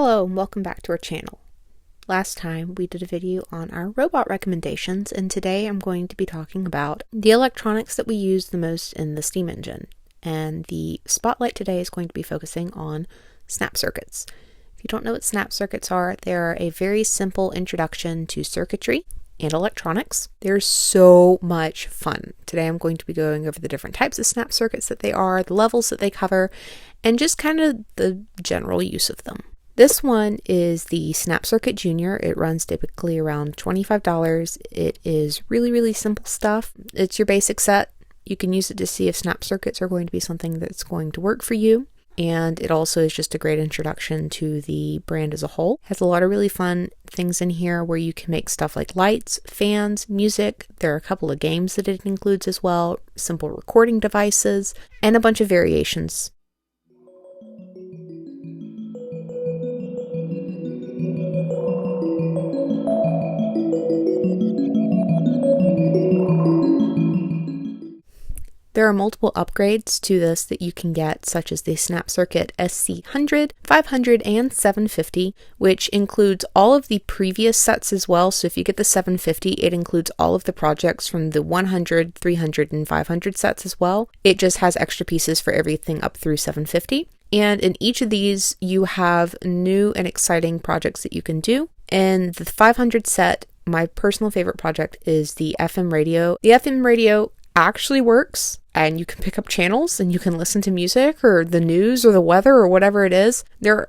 Hello and welcome back to our channel. Last time we did a video on our robot recommendations, and today I'm going to be talking about the electronics that we use the most in the STEAM engine. And the spotlight today is going to be focusing on snap circuits. If you don't know what snap circuits are, they are a very simple introduction to circuitry and electronics. They're so much fun. Today I'm going to be going over the different types of snap circuits that they are, the levels that they cover, and just kind of the general use of them. This one is the Snap Circuit Junior. It runs typically around $25. It is really simple stuff. It's your basic set. You can use it to see if snap circuits are going to be something that's going to work for you. And it also is just a great introduction to the brand as a whole. It has a lot of really fun things in here where you can make stuff like lights, fans, music. There are a couple of games that it includes as well, simple recording devices, and a bunch of variations. There are multiple upgrades to this that you can get, such as the Snap Circuit SC100, 500, and 750, which includes all of the previous sets as well. So if you get the 750, it includes all of the projects from the 100, 300, and 500 sets as well. It just has extra pieces for everything up through 750. And in each of these, you have new and exciting projects that you can do. In the 500 set, my personal favorite project is the FM radio. The FM radio actually works, and you can pick up channels and you can listen to music or the news or the weather or whatever it is.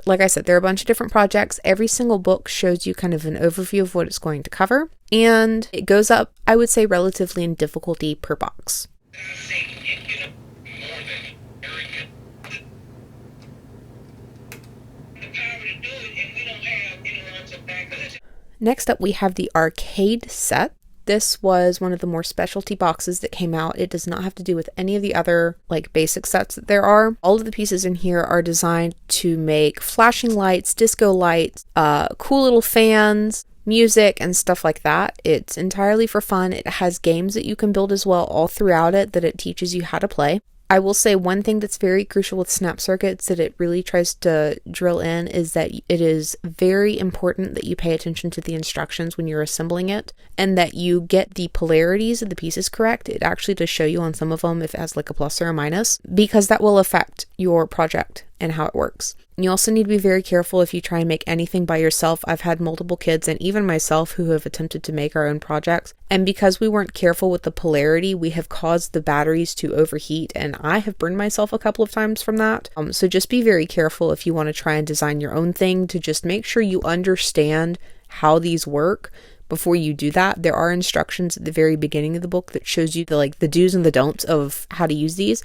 Like I said, there are a bunch of different projects. Every single book shows you kind of an overview of what it's going to cover, and it goes up, I would say, relatively in difficulty per box. Next up, we have the arcade set. This was one of the more specialty boxes that came out. It does not have to do with any of the other basic sets that there are. All of the pieces in here are designed to make flashing lights, disco lights, cool little fans, music, and stuff like that. It's entirely for fun. It has games that you can build as well all throughout it that it teaches you how to play. I will say one thing that's very crucial with snap circuits that it really tries to drill in is that it is very important that you pay attention to the instructions when you're assembling it and that you get the polarities of the pieces correct. It actually does show you on some of them if it has a plus or a minus, because that will affect your project and how it works. You also need to be very careful if you try and make anything by yourself. I've had multiple kids and even myself who have attempted to make our own projects, and because we weren't careful with the polarity, we have caused the batteries to overheat, and I have burned myself a couple of times from that. So just be very careful if you want to try and design your own thing, to just make sure you understand how these work before you do that. There are instructions at the very beginning of the book that shows you the do's and the don'ts of how to use these.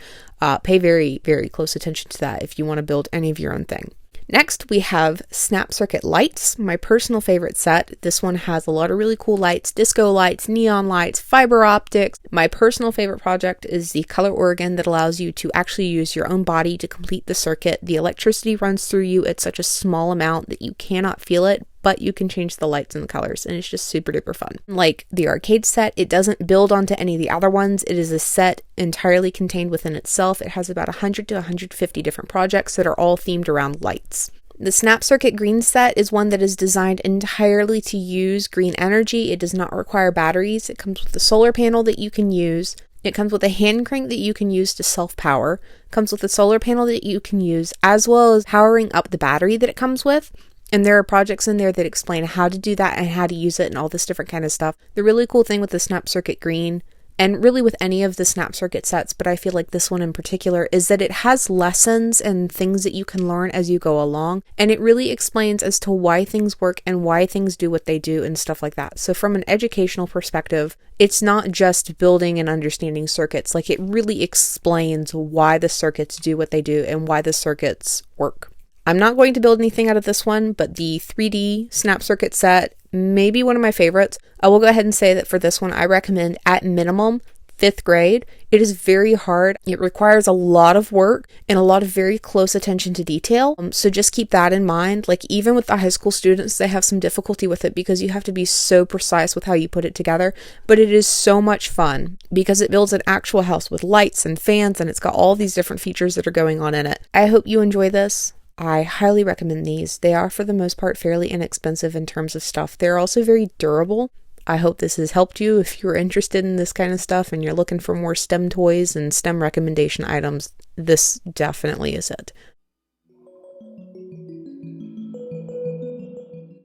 Pay very close attention to that if you want to build any of your own thing. Next, we have Snap Circuit Lights, my personal favorite set. This one has a lot of really cool lights, disco lights, neon lights, fiber optics. My personal favorite project is the color organ that allows you to actually use your own body to complete the circuit. The electricity runs through you at such a small amount that you cannot feel it, but you can change the lights and the colors, and it's just super duper fun. Like the arcade set, it doesn't build onto any of the other ones. It is a set entirely contained within itself. It has about 100 to 150 different projects that are all themed around lights. The Snap Circuit Green set is one that is designed entirely to use green energy. It does not require batteries. It comes with a solar panel that you can use. It comes with a hand crank that you can use to self-power. It comes with a solar panel that you can use, as well as powering up the battery that it comes with. And there are projects in there that explain how to do that and how to use it and all this different kind of stuff. The really cool thing with the Snap Circuit Green, and really with any of the Snap Circuit sets, but I feel like this one in particular, is that it has lessons and things that you can learn as you go along. And it really explains as to why things work and why things do what they do and stuff like that. So from an educational perspective, it's not just building and understanding circuits. It really explains why the circuits do what they do and why the circuits work. I'm not going to build anything out of this one, but the 3D Snap Circuit set may be one of my favorites. I will go ahead and say that for this one, I recommend at minimum 5th grade. It is very hard. It requires a lot of work and a lot of very close attention to detail. So just keep that in mind. Even with the high school students, they have some difficulty with it because you have to be so precise with how you put it together. But it is so much fun because it builds an actual house with lights and fans, and it's got all these different features that are going on in it. I hope you enjoy this. I highly recommend these. They are for the most part fairly inexpensive in terms of stuff. They're also very durable. I hope this has helped you if you're interested in this kind of stuff and you're looking for more STEM toys and STEM recommendation items. This definitely is it.